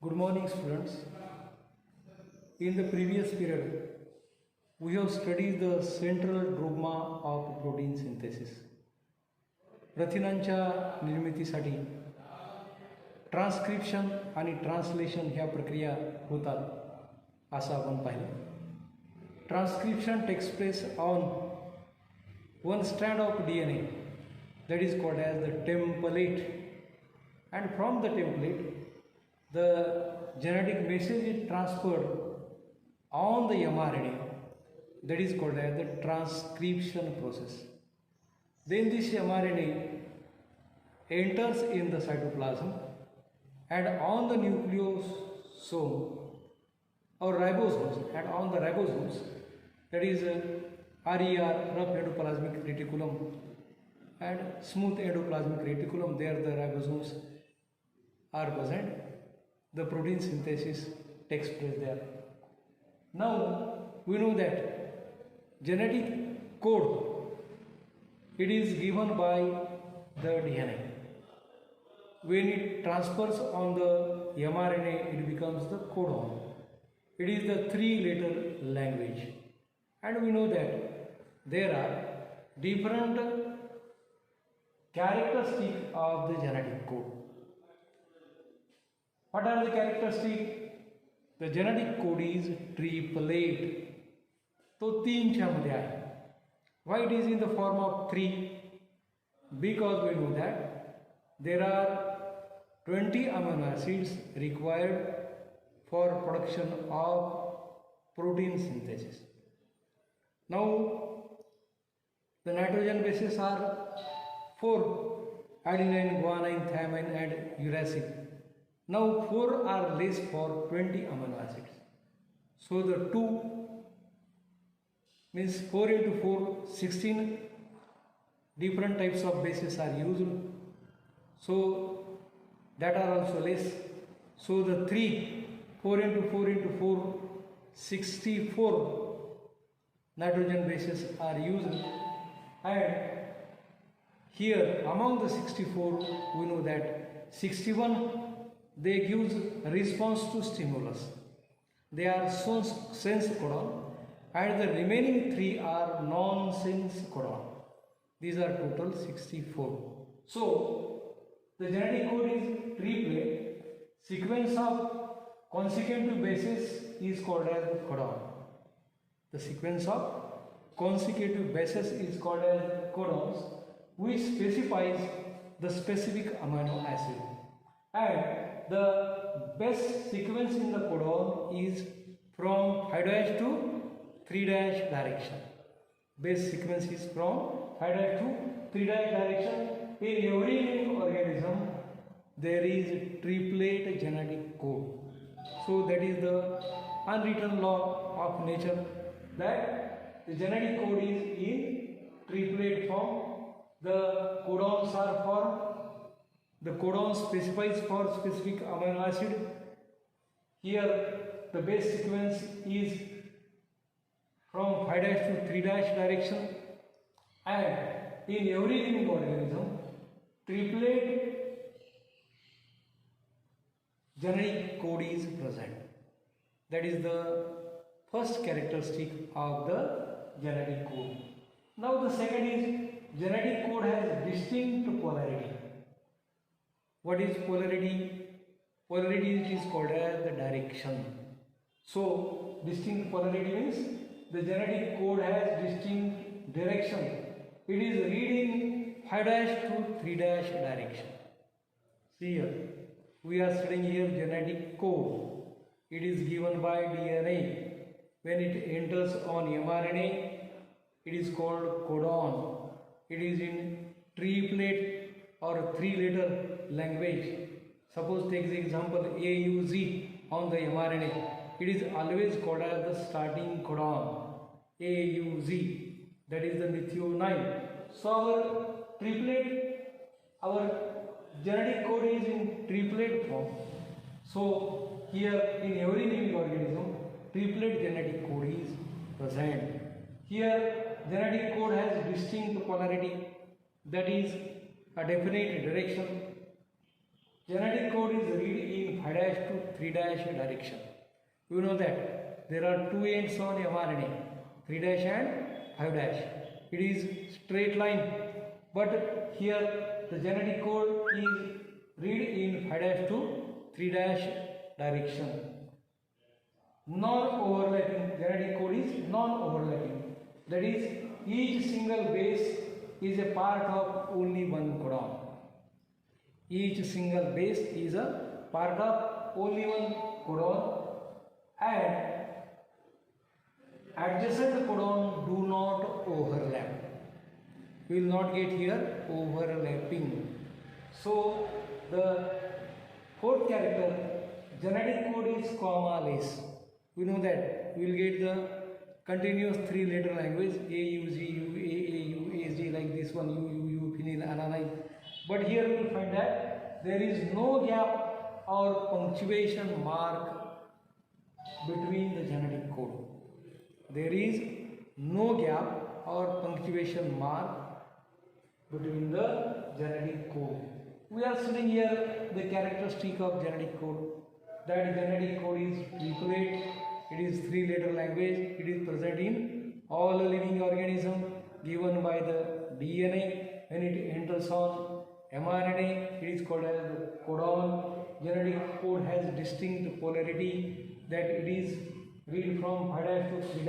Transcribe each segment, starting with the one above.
Good morning, students. In the previous period, we have studied the central dogma of protein synthesis. प्रथिनांच्या निर्मितीसाठी transcription आणि translation ह्या प्रक्रिया होतात असं आपण पाहिलं. Transcription takes place on one strand of DNA, that is called as the template, and from the template the genetic message is transferred on the mRNA, that is called as the transcription process. Then this mRNA enters in the cytoplasm and on the nucleosome or ribosomes, and on the ribosomes, that is RER, rough endoplasmic reticulum, and smooth endoplasmic reticulum, there the ribosomes are present. The protein synthesis takes place there. Now we know that genetic code, it is given by the DNA. When it transfers on the mRNA, it becomes the codon. It is the 3-letter language, and we know that there are different characteristics of the genetic code. What are the characteristics? The genetic code is triplet. तो 3 च्या मध्ये आहे. Why it is in the form of 3? Because we know that there are 20 amino acids required for production of protein synthesis. Now the nitrogen bases are 4: adenine, guanine, thymine, and uracil. Now 4 are less for 20 amino acids. So the 2 means 4 into 4, 16 different types of bases are used. So that are also less. So the 3, 4 into 4 into 4, 64 nitrogen bases are used, and here among the 64 we know that 61 they gives response to stimulus, they are sense codon, and the remaining 3 are non-sense codon. These are total 64. So the genetic code is triplet. Sequence of consecutive bases is called as codon. The sequence of consecutive bases is called as codons, which specifies the specific amino acid, and the base sequence in the codon is from 5' to 3' direction. Base sequence is from 5' to 3' direction. In every living organism there is triplet genetic code. So that is the unwritten law of nature, that the genetic code is in triplet form. The codons are for, the codon specifies for specific amino acid. Here the base sequence is from 5' to 3' direction, and in every living organism triplet genetic code is present. That is the first characteristic of the genetic code. Now the second is genetic code has distinct polarity. What is polarity? Polarity is called as the direction. So distinct polarity means the genetic code has distinct direction. It is reading 5' to 3' direction. See here, we are studying here genetic code. It is given by DNA. When it enters on mRNA, it is called codon. It is in triplet or 3-letter language. Suppose take the example AUG on the mRNA. It is always called as the starting codon. AUG, that is the methionine. So our triplet, our genetic code is in triplet form. So here in every living organism triplet genetic code is present. Here genetic code has distinct polarity, that is a definite direction. genetic code is read in 5' to 3' direction. You know that there are two ends on mRNA, 3' and 5'. It is straight line, but here the genetic code is read in 5' to 3' direction. Non-overlapping genetic code is non-overlapping. That is, each single base is a part of only one codon. Each single base is a part of only one codon, and adjacent codon do not overlap. We will not get here overlapping. So the fourth character genetic code is comma-less. We know that we will get the continuous three-letter language A U G U A A U A G, like this one U U U phenyl alanine. But here we will find that there is no gap or punctuation mark between the genetic code. There is no gap or punctuation mark between the genetic code. We are studying here the characteristic of genetic code. That genetic code is triplet. It is three-letter language. It is present in all living organisms given by the DNA. When it enters on mRNA, it is called as the codon. Genetic code has distinct polarity, that it is read from 5' to 3'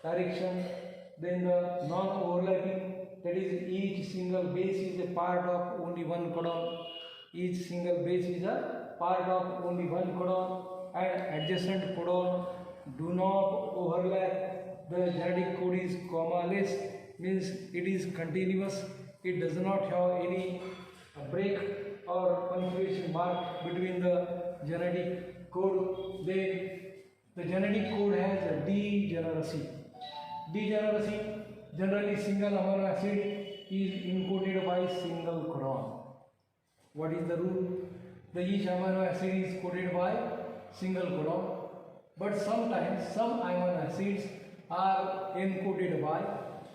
direction. Then the non-overlapping, that is, each single base is a part of only one codon. Each single base is a part of only one codon, and adjacent codon do not overlap. The genetic code is comma-less, means it is continuous. It does not have any break or punctuation mark between the genetic code. Then the genetic code has a degeneracy. Degeneracy, generally single amino acid is encoded by single codon. What is the rule? Each amino acid is coded by single codon, but sometimes some amino acids are encoded by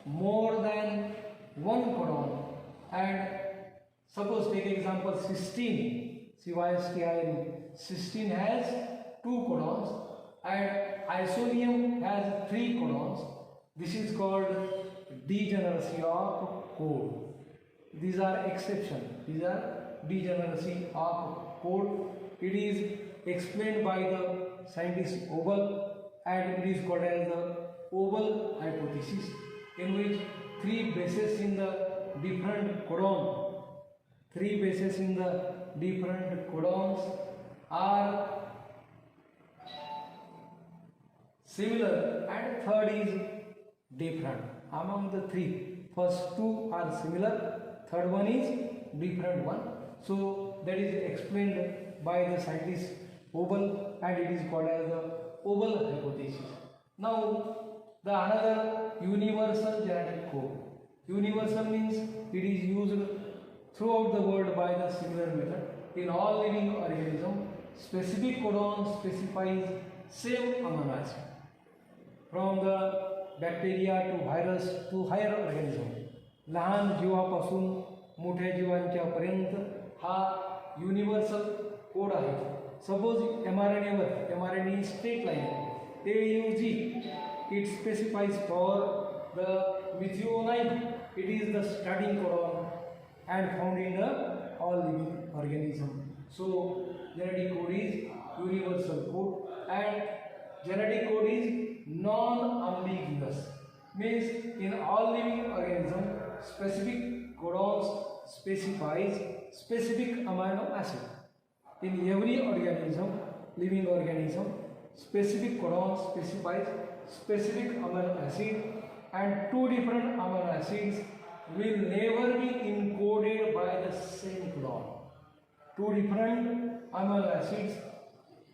more than one codon. And suppose take example cysteine, cysteine has two codons, and isonium has three codons. This is called degeneracy of code. These are exceptions. These are degeneracy of code. It is explained by the scientist Obel, and it is called as the Obel hypothesis, in which three bases in the different codons are similar and third is different. Among the three, first two are similar, third one is different one. So that is explained by the scientist Obel, and it is called as the Obel hypothesis. Now the another universal genetic code. Universal means it is used throughout the world by the similar method. In all living organisms, specific codon specifies same amino acid. From the bacteria to virus to higher organism, लहान जीवापासून मोठ्या जीवांच्या पर्यंत हा universal code आहे. Suppose mRNA straight line AUG, it specifies for the methionine. It is the starting codon and found in the all living organism. So genetic code is universal code, and genetic code is non-ambiguous, means in all living organism specific codons specifies specific amino acid. In every organism, living organism, specific codon specifies specific amino acid, and two different amino acids will never be encoded by the same codon. Two different amino acids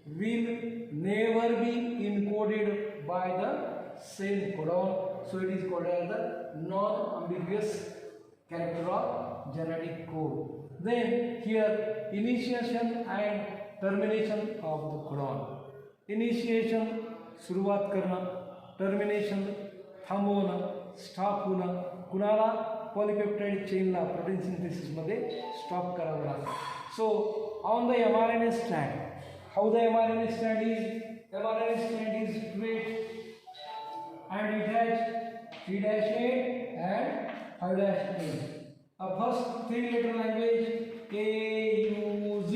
will never be encoded by the same codon. So it is called as the non-ambiguous character of genetic code. Then here initiation and termination of the codon. Initiation सुरुवात करणं, termination थांबवणं, stop होणं. कुणाला polypeptide चेनला protein सिंथेसिसमध्ये stop करावं लागतं. सो on the mRNA strand, how the mRNA strand is? mRNA strand is straight and it has 3-8 and 5-8. First three-letter language AUZ.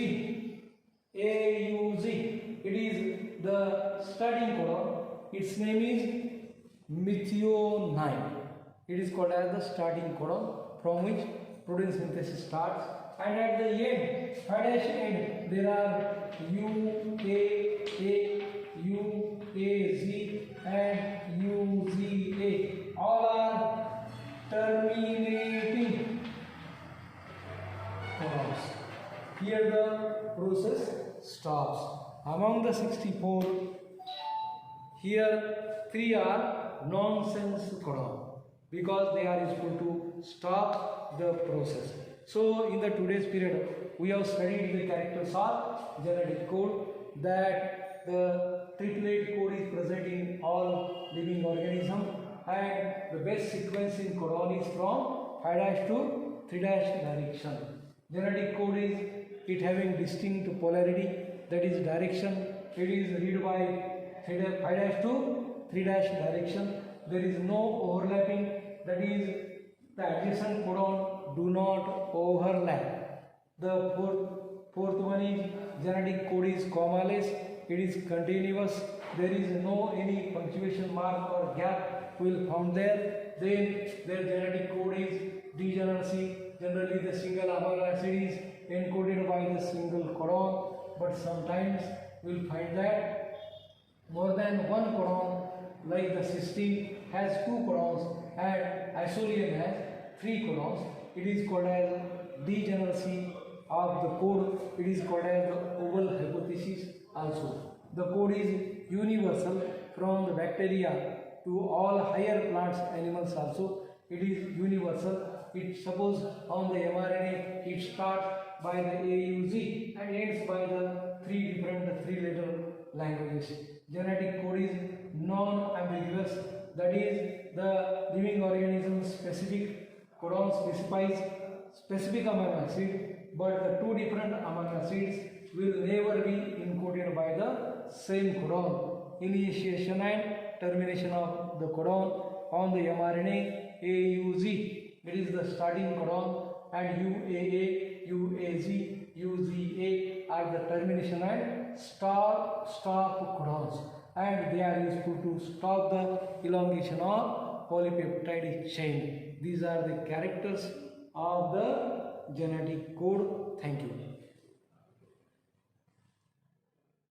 AUZ. It is the starting codon. Its name is methionine. It is called as the starting codon from which protein synthesis starts. And at the end, 5-end, there are UAA, UAZ and UZA. All are terminating codons. Here the process stops. Among the 64, here 3 are nonsense codon because they are useful to stop the process. So in the today's period, we have studied the characters of genetic code, that the triplet code is present in all living organisms, and the best sequencing codon is from 5' to 3' direction. Genetic code is it having distinct polarity, that is direction. It is read by 5' to 3' direction. There is no overlapping, that is the adjacent codon do not overlap. The fourth one is genetic code is commaless. It is continuous. There is no any punctuation mark or gap will found there. Then their genetic code is degeneracy. Generally the single amino acid is encoded by the single codon, but sometimes we will find that more than one codon, like the cysteine has 2 codons and isoleucine has 3 codons. It is called as degeneracy of the code. It is called as the oval hypothesis also. The code is universal from the bacteria to all higher plants, animals also. It is universal. It suppose on the mRNA it starts by the AUZ and ends by the 3 different 3-letter languages. Genetic code is non-ambiguous, that is the living organism specific codon specifies specific amino acid, but the 2 different amino acids will never be encoded by the same codon. Initiation and termination of the codon on the mRNA AUZ, it is the starting codon, and UAA, UAZ, UZA are the termination and stop codons, and they are useful to stop the elongation of polypeptide chain. These are the characters of the genetic code. Thank you.